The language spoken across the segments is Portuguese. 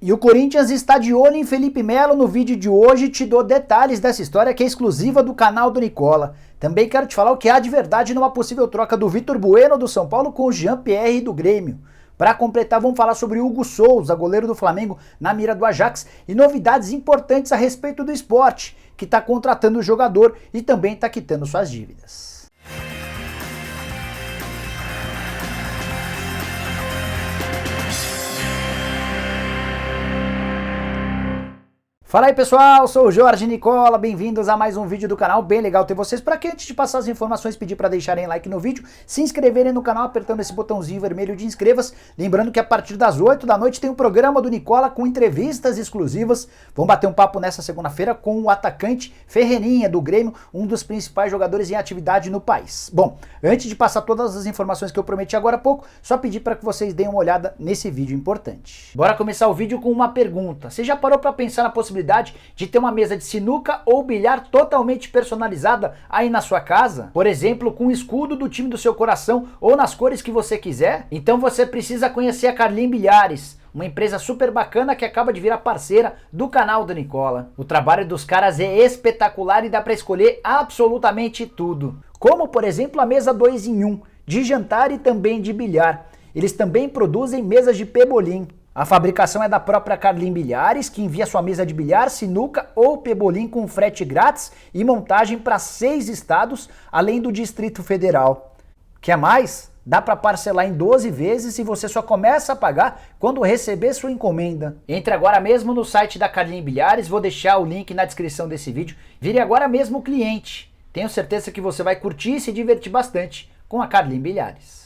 E o Corinthians está de olho em Felipe Melo. No vídeo de hoje te dou detalhes dessa história que é exclusiva do canal do Nicola. Também quero te falar o que há de verdade numa possível troca do Vitor Bueno do São Paulo com o Jean-Pierre do Grêmio. Para completar, vamos falar sobre Hugo Souza, goleiro do Flamengo, na mira do Ajax, e novidades importantes a respeito do Sport, que está contratando o jogador e também está quitando suas dívidas. Fala aí pessoal, sou o Jorge Nicola, bem-vindos a mais um vídeo do canal, bem legal ter vocês por aqui. Antes de passar as informações, pedir para deixarem like no vídeo, se inscreverem no canal apertando esse botãozinho vermelho de inscreva-se, lembrando que a partir das 8 da noite tem um programa do Nicola com entrevistas exclusivas. Vamos bater um papo nessa segunda-feira com o atacante Ferreirinha do Grêmio, um dos principais jogadores em atividade no país. Bom, antes de passar todas as informações que eu prometi agora há pouco, só pedir para que vocês deem uma olhada nesse vídeo importante. Bora começar o vídeo com uma pergunta. Você já parou para pensar na possibilidade de ter uma mesa de sinuca ou bilhar totalmente personalizada aí na sua casa? Por exemplo, com o escudo do time do seu coração ou nas cores que você quiser? Então você precisa conhecer a Carlim Bilhares, uma empresa super bacana que acaba de virar parceira do canal do Nicola. O trabalho dos caras é espetacular e dá para escolher absolutamente tudo. Como, por exemplo, a mesa 2 em 1, de jantar e também de bilhar. Eles também produzem mesas de pebolim. A fabricação é da própria Carlim Bilhares, que envia sua mesa de bilhar, sinuca ou pebolim com frete grátis e montagem para 6 estados, além do Distrito Federal. Quer mais? Dá para parcelar em 12 vezes e você só começa a pagar quando receber sua encomenda. Entre agora mesmo no site da Carlim Bilhares, vou deixar o link na descrição desse vídeo. Vire agora mesmo cliente. Tenho certeza que você vai curtir e se divertir bastante com a Carlim Bilhares.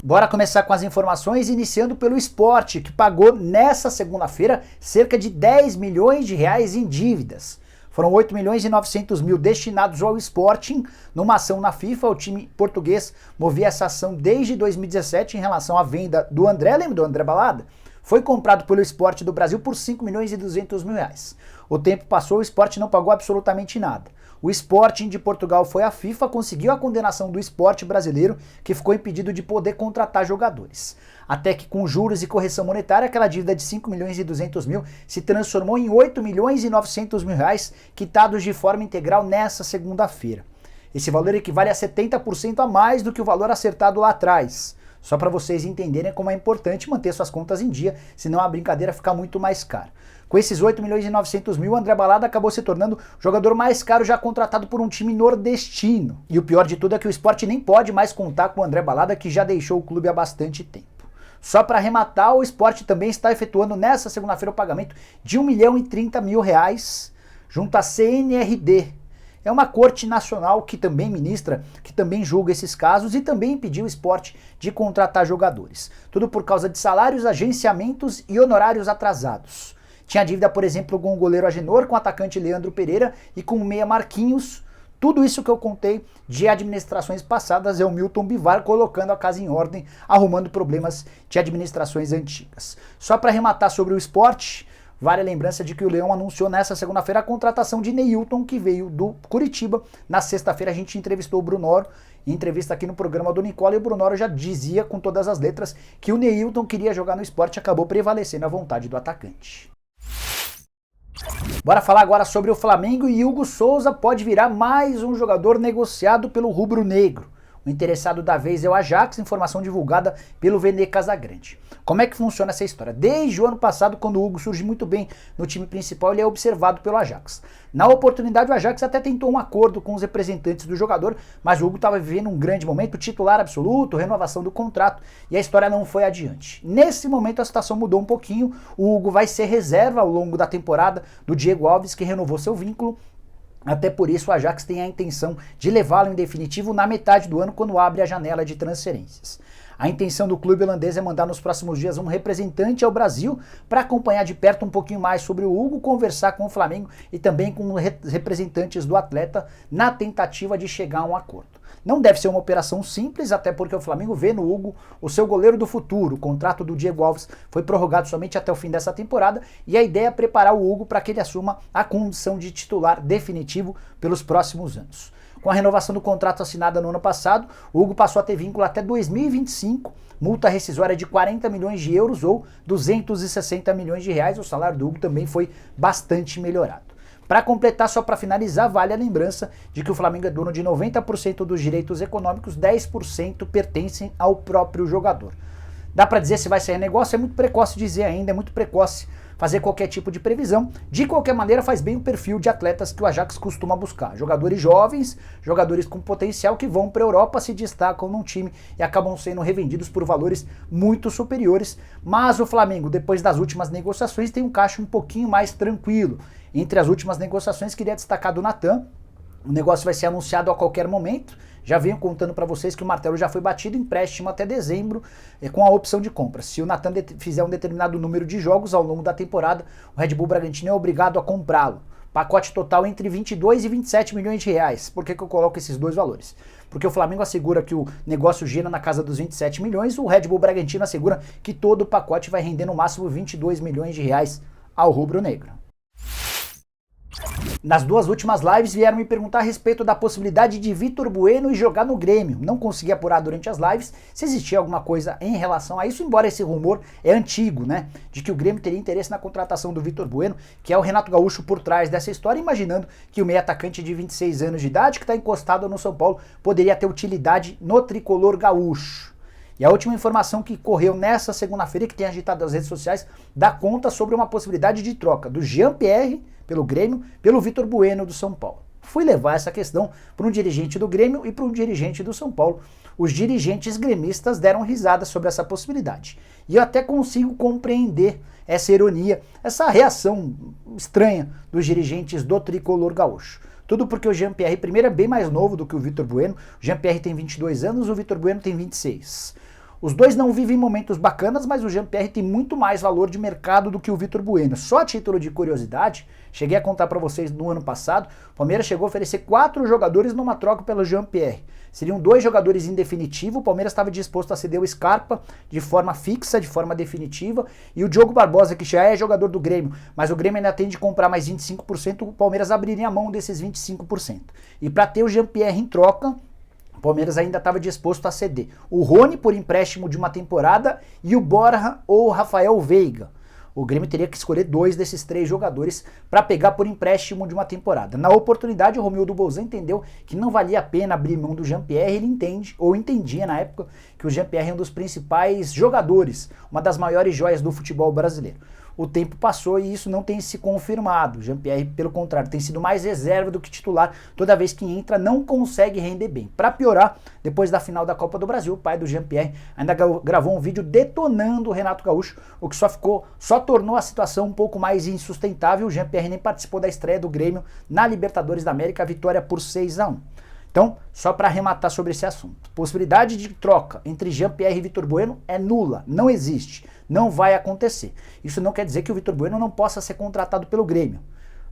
Bora começar com as informações, iniciando pelo Sport, que pagou nessa segunda-feira cerca de 10 milhões de reais em dívidas. Foram 8 milhões e 900 mil destinados ao Sporting numa ação na FIFA. O time português movia essa ação desde 2017 em relação à venda do André, lembra do André Balada? Foi comprado pelo Sport do Brasil por 5 milhões e 200 mil reais. O tempo passou, o Sport não pagou absolutamente nada. O Sporting de Portugal foi à FIFA, conseguiu a condenação do Sport brasileiro, que ficou impedido de poder contratar jogadores. Até que com juros e correção monetária, aquela dívida de 5 milhões e 200 mil se transformou em 8 milhões e 900 mil reais, quitados de forma integral nessa segunda-feira. Esse valor equivale a 70% a mais do que o valor acertado lá atrás. Só para vocês entenderem como é importante manter suas contas em dia, senão a brincadeira fica muito mais cara. Com esses 8 milhões e 900 mil, André Balada acabou se tornando o jogador mais caro já contratado por um time nordestino. E o pior de tudo é que o Sport nem pode mais contar com o André Balada, que já deixou o clube há bastante tempo. Só para arrematar, o Sport também está efetuando nessa segunda-feira o pagamento de 1 milhão e 30 mil reais junto à CNRD. É uma corte nacional que também ministra, que também julga esses casos e também impediu o Sport de contratar jogadores. Tudo por causa de salários, agenciamentos e honorários atrasados. Tinha dívida, por exemplo, com o goleiro Agenor, com o atacante Leandro Pereira e com o meia Marquinhos. Tudo isso que eu contei de administrações passadas é o Milton Bivar colocando a casa em ordem, arrumando problemas de administrações antigas. Só para arrematar sobre o Sport, vale a lembrança de que o Leão anunciou nessa segunda-feira a contratação de Neilton, que veio do Curitiba. Na sexta-feira a gente entrevistou o Brunoro, em entrevista aqui no programa do Nicola, e o Brunoro já dizia com todas as letras que o Neilton queria jogar no Sport e acabou prevalecendo a vontade do atacante. Bora falar agora sobre o Flamengo, e Hugo Souza pode virar mais um jogador negociado pelo rubro-negro. O interessado da vez é o Ajax, informação divulgada pelo Vene Casagrande. Como é que funciona essa história? Desde o ano passado, quando o Hugo surge muito bem no time principal, ele é observado pelo Ajax. Na oportunidade, o Ajax até tentou um acordo com os representantes do jogador, mas o Hugo estava vivendo um grande momento, titular absoluto, renovação do contrato, e a história não foi adiante. Nesse momento a situação mudou um pouquinho, o Hugo vai ser reserva ao longo da temporada do Diego Alves, que renovou seu vínculo. Até por isso o Ajax tem a intenção de levá-lo em definitivo na metade do ano, quando abre a janela de transferências. A intenção do clube holandês é mandar nos próximos dias um representante ao Brasil para acompanhar de perto um pouquinho mais sobre o Hugo, conversar com o Flamengo e também com representantes do atleta na tentativa de chegar a um acordo. Não deve ser uma operação simples, até porque o Flamengo vê no Hugo o seu goleiro do futuro. O contrato do Diego Alves foi prorrogado somente até o fim dessa temporada e a ideia é preparar o Hugo para que ele assuma a condição de titular definitivo pelos próximos anos. Com a renovação do contrato assinada no ano passado, o Hugo passou a ter vínculo até 2025, multa rescisória de 40 milhões de euros ou 260 milhões de reais. O salário do Hugo também foi bastante melhorado. Para completar, só para finalizar, vale a lembrança de que o Flamengo é dono de 90% dos direitos econômicos, 10% pertencem ao próprio jogador. Dá para dizer se vai sair negócio? É muito precoce dizer ainda, é muito precoce fazer qualquer tipo de previsão. De qualquer maneira, faz bem o perfil de atletas que o Ajax costuma buscar. Jogadores jovens, jogadores com potencial que vão para a Europa, se destacam num time e acabam sendo revendidos por valores muito superiores. Mas o Flamengo, depois das últimas negociações, tem um caixa um pouquinho mais tranquilo. Entre as últimas negociações, queria destacar do Natan. O negócio vai ser anunciado a qualquer momento. Já venho contando para vocês que o martelo já foi batido, empréstimo até dezembro, com a opção de compra. Se o Natan fizer um determinado número de jogos ao longo da temporada, o Red Bull Bragantino é obrigado a comprá-lo. Pacote total entre 22 e 27 milhões de reais. Por que eu coloco esses dois valores? Porque o Flamengo assegura que o negócio gira na casa dos 27 milhões, o Red Bull Bragantino assegura que todo o pacote vai render no máximo 22 milhões de reais ao rubro-negro. Nas duas últimas lives vieram me perguntar a respeito da possibilidade de Vitor Bueno ir jogar no Grêmio. Não consegui apurar durante as lives se existia alguma coisa em relação a isso, embora esse rumor é antigo, né? De que o Grêmio teria interesse na contratação do Vitor Bueno, que é o Renato Gaúcho por trás dessa história, imaginando que o meio atacante de 26 anos de idade, que está encostado no São Paulo, poderia ter utilidade no tricolor gaúcho. E a última informação que correu nessa segunda-feira, que tem agitado as redes sociais, dá conta sobre uma possibilidade de troca do Jean-Pierre pelo Grêmio, pelo Vitor Bueno do São Paulo. Fui levar essa questão para um dirigente do Grêmio e para um dirigente do São Paulo. Os dirigentes gremistas deram risada sobre essa possibilidade. E eu até consigo compreender essa ironia, essa reação estranha dos dirigentes do tricolor gaúcho. Tudo porque o Jean-Pierre, primeiro, é bem mais novo do que o Vitor Bueno. O Jean-Pierre tem 22 anos, o Vitor Bueno tem 26. Os dois não vivem momentos bacanas, mas o Jean-Pierre tem muito mais valor de mercado do que o Vitor Bueno. Só a título de curiosidade, cheguei a contar para vocês no ano passado, o Palmeiras chegou a oferecer 4 jogadores numa troca pelo Jean-Pierre. Seriam 2 jogadores em definitivo, o Palmeiras estava disposto a ceder o Scarpa de forma fixa, de forma definitiva, e o Diogo Barbosa, que já é jogador do Grêmio, mas o Grêmio ainda tem de comprar mais 25%, o Palmeiras abriria a mão desses 25%. E para ter o Jean-Pierre em troca, o Palmeiras ainda estava disposto a ceder o Rony por empréstimo de uma temporada e o Borja ou o Rafael Veiga. O Grêmio teria que escolher 2 desses 3 jogadores para pegar por empréstimo de uma temporada. Na oportunidade, o Romildo Bolzan entendeu que não valia a pena abrir mão do Jean-Pierre. Ele entende, ou entendia na época, que o Jean-Pierre é um dos principais jogadores, uma das maiores joias do futebol brasileiro. O tempo passou e isso não tem se confirmado. O Jean-Pierre, pelo contrário, tem sido mais reserva do que titular. Toda vez que entra, não consegue render bem. Para piorar, depois da final da Copa do Brasil, o pai do Jean-Pierre ainda gravou um vídeo detonando o Renato Gaúcho, o que só tornou a situação um pouco mais insustentável. O Jean-Pierre nem participou da estreia do Grêmio na Libertadores da América, a vitória por 6-1. Então, só para arrematar sobre esse assunto, possibilidade de troca entre Jean-Pierre e Vitor Bueno é nula, não existe, não vai acontecer. Isso não quer dizer que o Vitor Bueno não possa ser contratado pelo Grêmio.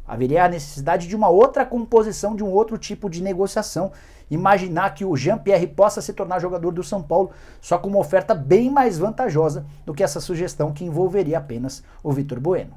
Haveria a necessidade de uma outra composição, de um outro tipo de negociação. Imaginar que o Jean-Pierre possa se tornar jogador do São Paulo só com uma oferta bem mais vantajosa do que essa sugestão que envolveria apenas o Vitor Bueno.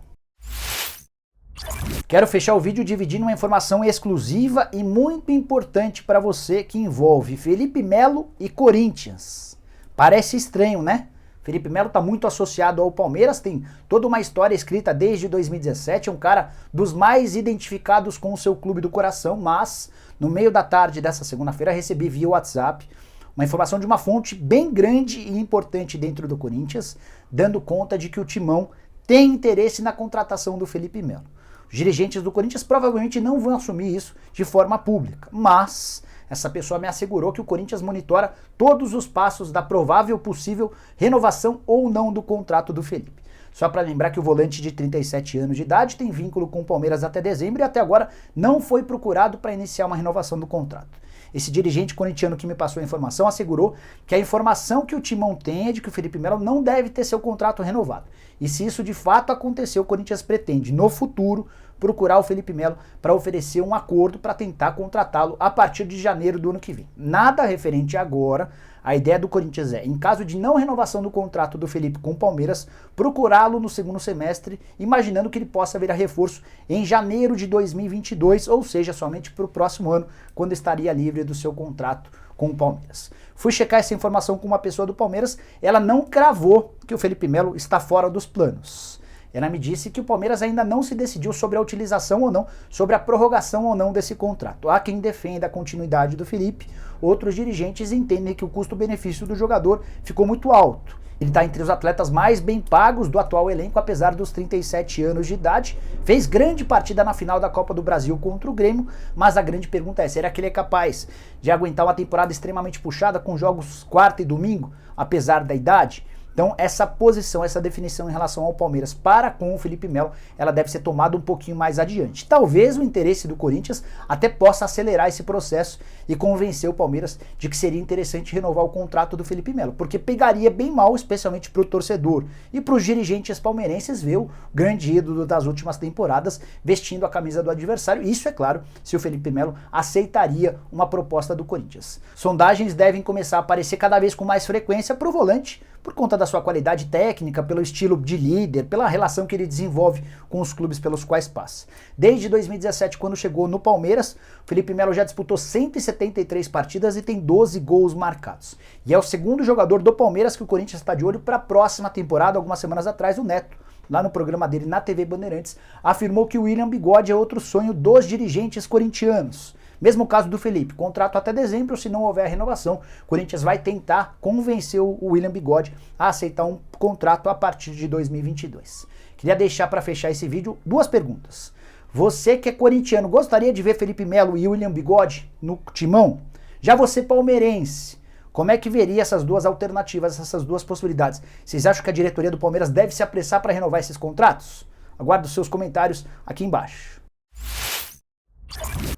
Quero fechar o vídeo dividindo uma informação exclusiva e muito importante para você que envolve Felipe Melo e Corinthians. Parece estranho, né? Felipe Melo está muito associado ao Palmeiras, tem toda uma história escrita desde 2017, é um cara dos mais identificados com o seu clube do coração, mas no meio da tarde dessa segunda-feira recebi via WhatsApp uma informação de uma fonte bem grande e importante dentro do Corinthians, dando conta de que o Timão tem interesse na contratação do Felipe Melo. Os dirigentes do Corinthians provavelmente não vão assumir isso de forma pública, mas essa pessoa me assegurou que o Corinthians monitora todos os passos da provável possível renovação ou não do contrato do Felipe. Só para lembrar que o volante de 37 anos de idade tem vínculo com o Palmeiras até dezembro e até agora não foi procurado para iniciar uma renovação do contrato. Esse dirigente corintiano que me passou a informação assegurou que a informação que o Timão tem é de que o Felipe Melo não deve ter seu contrato renovado. E se isso de fato acontecer, o Corinthians pretende, no futuro, procurar o Felipe Melo para oferecer um acordo para tentar contratá-lo a partir de janeiro do ano que vem. Nada referente agora. A ideia do Corinthians é, em caso de não renovação do contrato do Felipe com o Palmeiras, procurá-lo no segundo semestre, imaginando que ele possa vir a reforço em janeiro de 2022, ou seja, somente para o próximo ano, quando estaria livre do seu contrato com o Palmeiras. Fui checar essa informação com uma pessoa do Palmeiras, ela não cravou que o Felipe Melo está fora dos planos. Ela me disse que o Palmeiras ainda não se decidiu sobre a utilização ou não, sobre a prorrogação ou não desse contrato. Há quem defenda a continuidade do Felipe, outros dirigentes entendem que o custo-benefício do jogador ficou muito alto. Ele está entre os atletas mais bem pagos do atual elenco, apesar dos 37 anos de idade. Fez grande partida na final da Copa do Brasil contra o Grêmio, mas a grande pergunta é, será que ele é capaz de aguentar uma temporada extremamente puxada com jogos quarta e domingo, apesar da idade? Então essa posição, essa definição em relação ao Palmeiras para com o Felipe Melo, ela deve ser tomada um pouquinho mais adiante. Talvez o interesse do Corinthians até possa acelerar esse processo e convencer o Palmeiras de que seria interessante renovar o contrato do Felipe Melo, porque pegaria bem mal, especialmente para o torcedor e para os dirigentes palmeirenses, ver o grande ídolo das últimas temporadas vestindo a camisa do adversário. Isso é claro, se o Felipe Melo aceitaria uma proposta do Corinthians. Sondagens devem começar a aparecer cada vez com mais frequência para o volante, por conta da sua qualidade técnica, pelo estilo de líder, pela relação que ele desenvolve com os clubes pelos quais passa. Desde 2017, quando chegou no Palmeiras, Felipe Melo já disputou 173 partidas e tem 12 gols marcados. E é o segundo jogador do Palmeiras que o Corinthians está de olho para a próxima temporada. Algumas semanas atrás, o Neto, lá no programa dele na TV Bandeirantes, afirmou que o William Bigode é outro sonho dos dirigentes corintianos. Mesmo caso do Felipe, contrato até dezembro, se não houver renovação, o Corinthians vai tentar convencer o William Bigode a aceitar um contrato a partir de 2022. Queria deixar para fechar esse vídeo duas perguntas. Você que é corintiano, gostaria de ver Felipe Melo e William Bigode no timão? Já você palmeirense, como é que veria essas duas alternativas, essas duas possibilidades? Vocês acham que a diretoria do Palmeiras deve se apressar para renovar esses contratos? Aguardo os seus comentários aqui embaixo.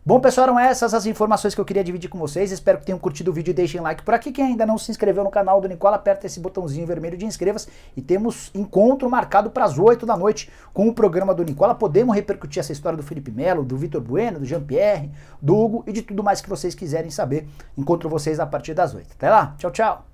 Bom, pessoal, eram essas as informações que eu queria dividir com vocês. Espero que tenham curtido o vídeo e deixem like por aqui. Quem ainda não se inscreveu no canal do Nicola, aperta esse botãozinho vermelho de inscreva-se. E temos encontro marcado para as 8 da noite com o programa do Nicola. Podemos repercutir essa história do Felipe Melo, do Vitor Bueno, do Jean-Pierre, do Hugo e de tudo mais que vocês quiserem saber. Encontro vocês a partir das 8. Até lá, tchau, tchau!